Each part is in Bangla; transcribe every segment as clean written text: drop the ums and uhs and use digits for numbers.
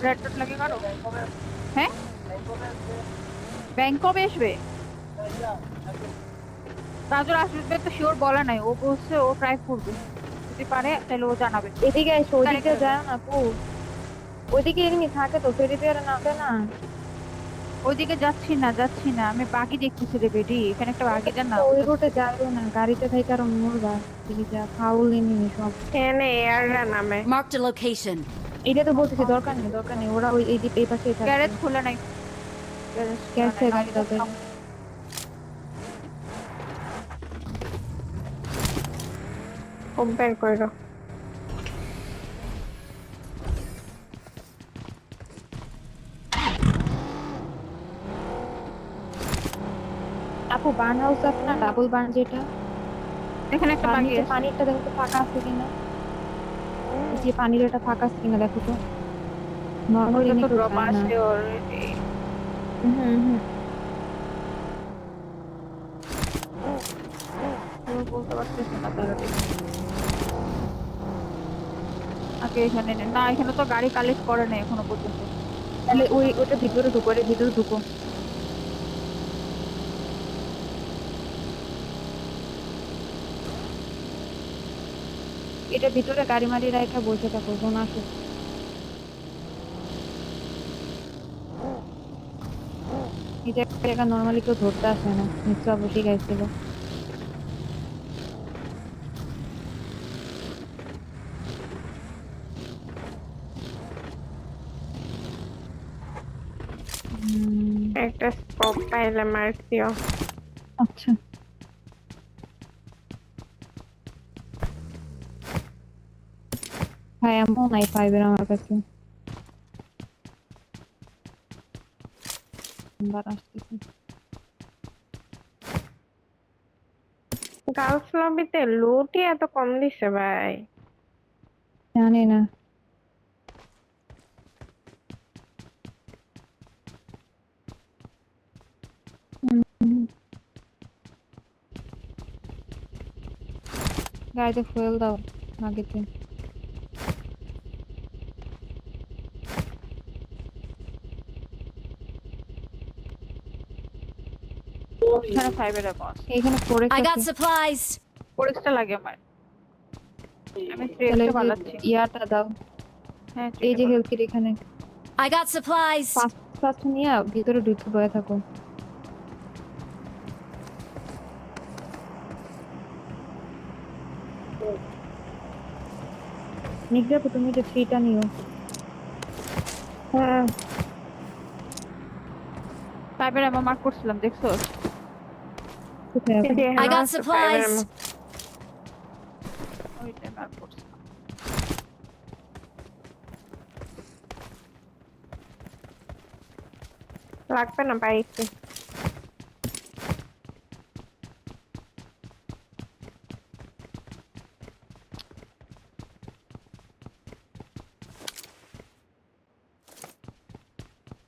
রেড ডট লাগে কারো? হ্যাঁ, ব্যাংক কবে আসবে? গাজর আসবে তো শিওর বলা নাই, ও বলছে ও ট্রাই করবে, যদি পারে তাহলে ও জানাবে। এদিকে এসো, ওদিকে ক্যারেক্টার যায় না আপু। ওইদিকে এনিমি থাকে তো, ফেরি দিয়ে নামবে না। ওইদিকে যাচ্ছি না, আমি বাকি দেখতেছি রে বেডি, এখানে একটা বাকি যান না ওই ওটা। রুটে যাইও না, গাড়িতে থেকে আরো মরবা। এই যা ফাউল এনিমি সব। এখানে এয়াররা নামে। Marked a location. এটা তো বলতেছি, দরকার নেই দরকার নেই, ওরা ওই এই পাশেই থাকবে। গ্যারেজ খোলা নাই, গ্যারেজ খোলা গ্যাস নাই, থেকে গাড়ি নামবো তাদের। নামবো। কম্পেয়ার করো। আপু বার্ন হাউস আছে না, ডাবল বার্ন যেটা, এখানে একটা তার বাকি নিচে আছে। পানিরটা দেখো তো ফাঁকা আছে কিনা। এই যে পানির এটা ফাঁকা আছে কিনা দেখো তো। নর্মালি ওইটা তো কেউ ড্রপ যায় না। আছে অলরেডি। হুম হুম। বলতে পারতেছি না, তারা দেখি আগে এখানে না, এখানে তো গাড়ি কালেক্ট করে নাই এখনো পর্যন্ত। তাহলে ওই ওটা ভিতরে ঢুকো, ওটা ভিতরে ঢুকো। এটা ভিতরে গাড়ি মারি রাখা বসে থাকো, কোন আসুক। এই জায়গা নর্মালি কেউ ধরতে আসে না, নিশ্চয় অবশ্যই গাইছিল। একটা স্কোপ পাইলে মারছিও। আচ্ছা। হ্যাঁ এমন নাই ফাইভের আমার কাছে। বার আসতেছে। গার্লস লবিতে লুটই এত কম দিছে ভাই। জানি না। হুম, গাড়িতে ফুয়েল দাও আগেতে। এখানে ফাইভের বস। এইখানে ফোরেক্স I got আছে। supplies. ফোরেক্সটা লাগে আমার, আমি থ্রি তাহলে এক্সটা এই যে পালাচ্ছি। ইয়াটা দাও। হ্যাঁ এই থ্রিটা যে পালা। হেলথ কিট এখানে। I got supplies. First first নিয়ে ভিতরে ঢুকে বয়ে থাকো। নিগ্রাপু তুমি যে থ্রিটা নিও। হুম। ফাইভের আমার মার্ক করছিলাম দেখছো? কোথায় এই আছে? যে I এখানে got আছে ফাইবার। supplies. ওইটাই মার্ক করছিলাম। লাগবে না পাইছি।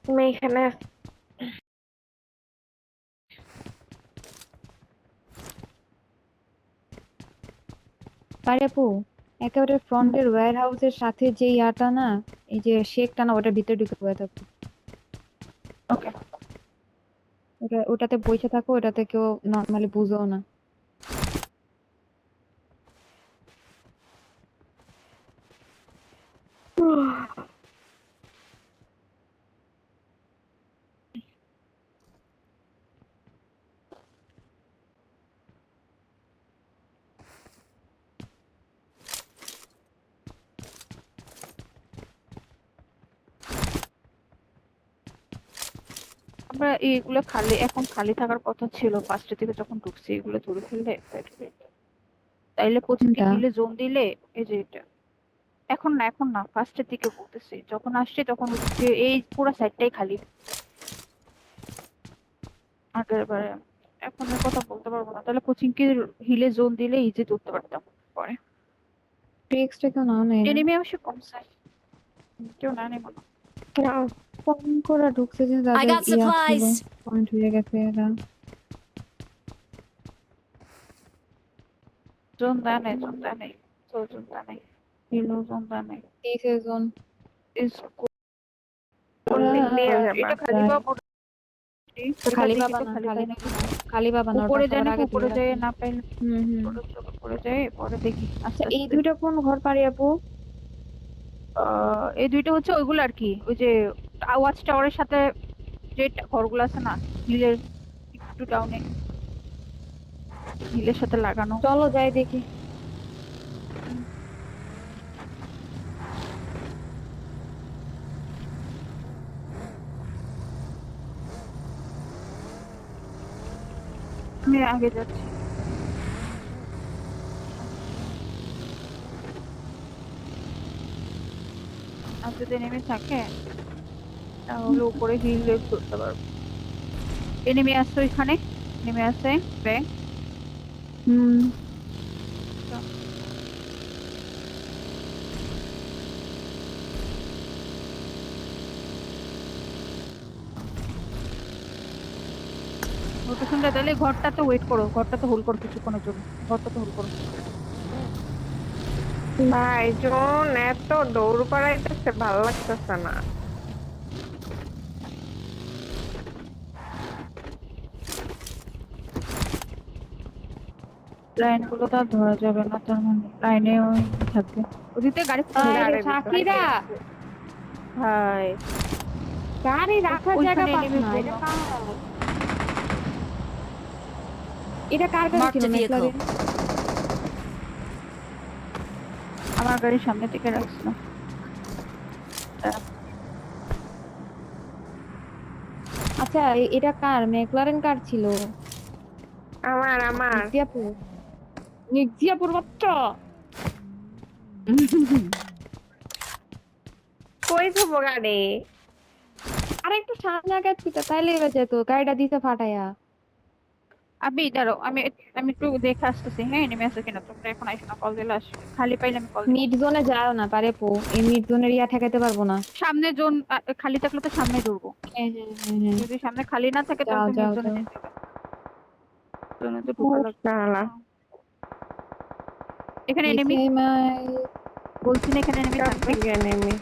তুমি এখানে আরে আপু, একেবারে ফ্রন্টের ওয়্যার হাউসের সাথে যে ইয়াটা না, এই যে শেকটা না, ওটার ভিতরে ঢুকে বয়ে থাকো। ওকে। ওটাতে বসে থাকো, ওটাতে কেউ নর্মালি বুঝেও না। আমরা এইগুলো খালি, এখন খালি থাকার কথা ছিল ফার্স্টে থেকে যখন ঢুকছি, এগুলো ধরে ফেললে তাইলে কোচিংকে কোনটা? হিলে জোন দিলে। এই যে এটা, এখন না ফার্স্টের দিকে বলতেছি, যখন আসছে তখন যে এই পুরো সাইডটাই খালি আগের বারে। এখন এর কথা বলতে পারবো না, তাহলে কোচিংকে হিলে জোন দিলে ইজি ধরতে পারতাম পরে। ট্রিক্সটা কেউ নাও নেই না। এনিমি অবশ্য কম সাই, কেউ না নেই মনে হয়। নাও। ফোন করে ঢুকছে যে I যাদের got ইয়া ছিল, supplies. পয়েন্ট হয়ে গেছে এরা। জোন দেয় নাই, জোন দেয় নাই, হিলো জোন দেয় নাই। এই সেজন Is কোন দিক দিয়ে যাবা? এটা খালি যাই। পাবো তো খালি দেখি পাবা তো না, খালি খালি পাই নাকি। পাবা না, খালি পাবা না, উপরে ওটা যাই সবার নাকি, আগে উপরে তুলে যাই রাখি। না পাইলে হুম। উপরে যাই পরে দেখি আচ্ছা, আস্তে এই আস্তে। দুইটা কোন ঘর পারি আপু? এই দুইটা হচ্ছে ওইগুলো আর কি, ওই যে ওয়াচ টাওয়ারের সাথে যে ঘরগুলো আছে না, হিলের একটু ডাউনে, হিলের সাথে লাগানো। চলো যাই দেখি। আমি আগে যাচ্ছি। আর যদি নেমে থাকে তাহলে উপরে হিল করতে পারবো। এনিমি আসছে ওইখানে, নেমে আসছে ব্যাগ। হুম। রোটেশনটা তাহলে ঘরটাতে ওয়েট করো, ঘরটাতে হোল্ড করো কিছুক্ষণের জন্য, ঘরটাতে হোল্ড করো। ভাই জন এত দৌড় করাইতেছে, ভালো লাগতেছে না। লাইন গুলো তো আর ধরা যাবে না, তার মানে লাইনে ওই থাকবে। ওদিকে গাড়ি আরে গাড়ির ভিতরে সাকিরা, ভাই গাড়ি রাখার জায়গা ওইখানে পাস এনিমি না, এটা বললো কার? এটা কার গাড়ি Marked ছিল a vehicle. ম্যাকলারেন? আমার গাড়ির সামনে থেকে রাখছিল। আচ্ছা, এটা কার? ম্যাকলারেন কার ছিল? আমার নিক্সিয়াপুর, নিক্সিয়াপুর বাচ্চা। কই যাবো গাড়ি? আরে একটু সামনে আগে ছিল, তাইলে এবার যেত, গাড়িটা দিতে ফাটাইয়া। আমি দাঁড়াও, আমি আমি একটু দেখে আসতেছি, হ্যাঁ এনিমি আছে কিনা। তোমরা এখন আইসো না, কল দিলে আসো, খালি পাইলে আমি কল দিব। মিড জোনে যাও না পারে পো, এই মিড জোনের ইয়া ঠেকাইতে পারবো না। সামনে জোন খালি থাকলে তো সামনে দৌড়বো, হ্যাঁ। যদি সামনে খালি না থাকে তাহলে যাও তুমি যাও একজনে যাও। যেতে হবে। জোনে তো ঢোকা লাগবে। শালা, এখানে এনিমি, কিসে মাই, বলছি না এখানে এনিমি থাকবে। থেকে নেমে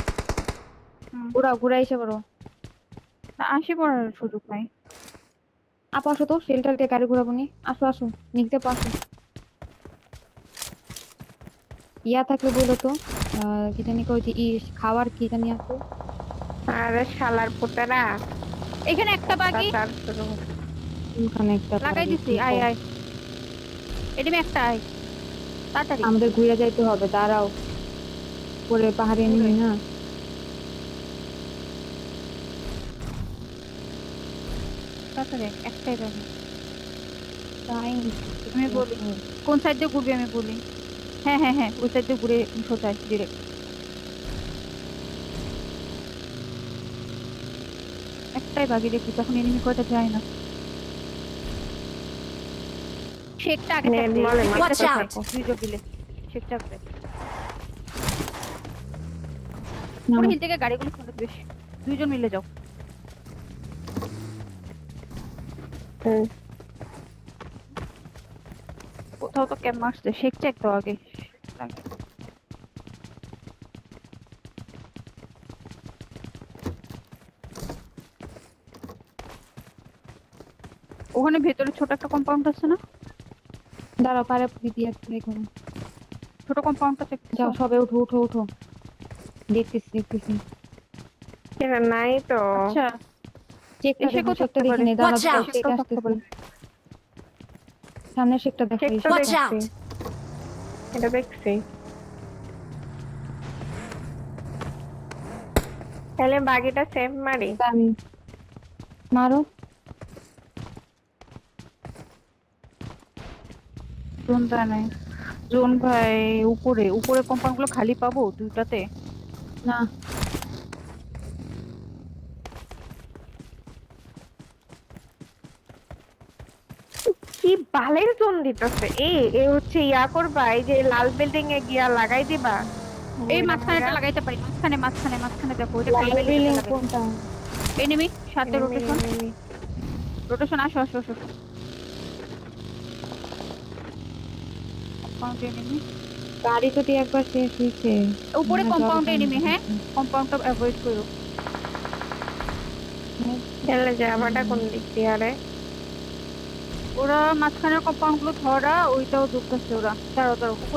হুম, ঘুরাও, ঘুরা এসে পড়ো। না, আসি পড়ার সুযোগ নাই। আপু আসো তো, শেল্টার দিয়ে গাড়ি ঘুরাবো নি। আসো আসো, নিচে আসো। ইয়া থাকলে বলো তো, কি জানি কই যে খাওয়ার কি জানি আছে। আরে শালার পুতেরা, এখানে একটা বাগি তার শুরু। ওখানে একটা লাগাই বাড়ি, দিছি, কি আয় কও? আয়, এনিমি একটা আয় তাড়াতাড়ি। আমাদের ঘুরে যাইতে হবে, দাঁড়াও। পরে পাহাড়ে নিবি না? তাড়াতাড়ি একটাই বাগি। তাই আমি বলি কোন সাইড দিয়ে ঘুরবি, আমি বলি। হ্যাঁ হ্যাঁ হ্যাঁ, ওই সাইড দিয়ে ঘুরে সোজা ডিরেক্ট। একটাই বাকি দেখি, তখন এনিমি কয়টা যায় না। শেকটা আগে নেট থাকবে, মলে শেকটা Watch মারতে out! থাকো। দুইজন দিলে শেকটা থাকবে। না, পুরো হিল থেকে গাড়িগুলো শুনে বেশ, দুইজন মিলে যাও। হুম, কোথাও তো ক্যাম্প মারছে, শেক চেক তো আগে। ওখানে ভেতরে ছোট একটা কম্পাউন্ড আছে না, দাঁড়াও, পারে দিদি আছে এখানে। ছোট কম্পাউন্ডটা চেক। যাও সবে, উঠো উঠো উঠো, দেখতেছি দেখতেছি। এটা নাই তো। আচ্ছা, চেকটা এসে দেখো, কোথাও চেকটা থাকতে দেখি পারে। নে, দাঁড়াও Watch দাঁড়াও, out! চেক এসেও থাকতে আসতেছে। পারে। সামনে চেকটা দেখো, চেক এই তো Watch চেকটা। out! দেখছি, এটা দেখছি। তাহলে বাকিটা সেভ মারি। আমি মারো। জোন দেয় নাই। জোন ভাই উপরে উপরে কম্পাউন্ড গুলো খালি পাবো দুইটাতে। না, কি বালের জোন দিতেছে। এ হচ্ছে ইয়া করবা, এই যে লাল বিল্ডিং এ গিয়া লাগাই দিবা। এই মাঝখানেটা লাগাইতে পারি, মাঝখানে মাঝখানে মাঝখানে দেখো, ওইটা খালি লাল পেলে বিল্ডিং লাগাই। কোনটা? এনিমি সাথে এনিমি, রোটেশন, এনিমি। রোটেশন, আসো আসো আসো। কম্পাউন্ড এনিমি, গাড়ি যদি একবার শেষ হয়েছে। উপরে না, কম্পাউন্ড জল এনিমি, হ্যাঁ খাই। কম্পাউন্ডটা অ্যাভয়েড করো। তাহলে যাবাটা কোন দিক দিয়ে আরে? ওরা মাঝখানের কম্পাউন্ড গুলো ধরা, ওইটাও ঢুকতেছে ওরা। দাঁড়াও দাঁড়াও,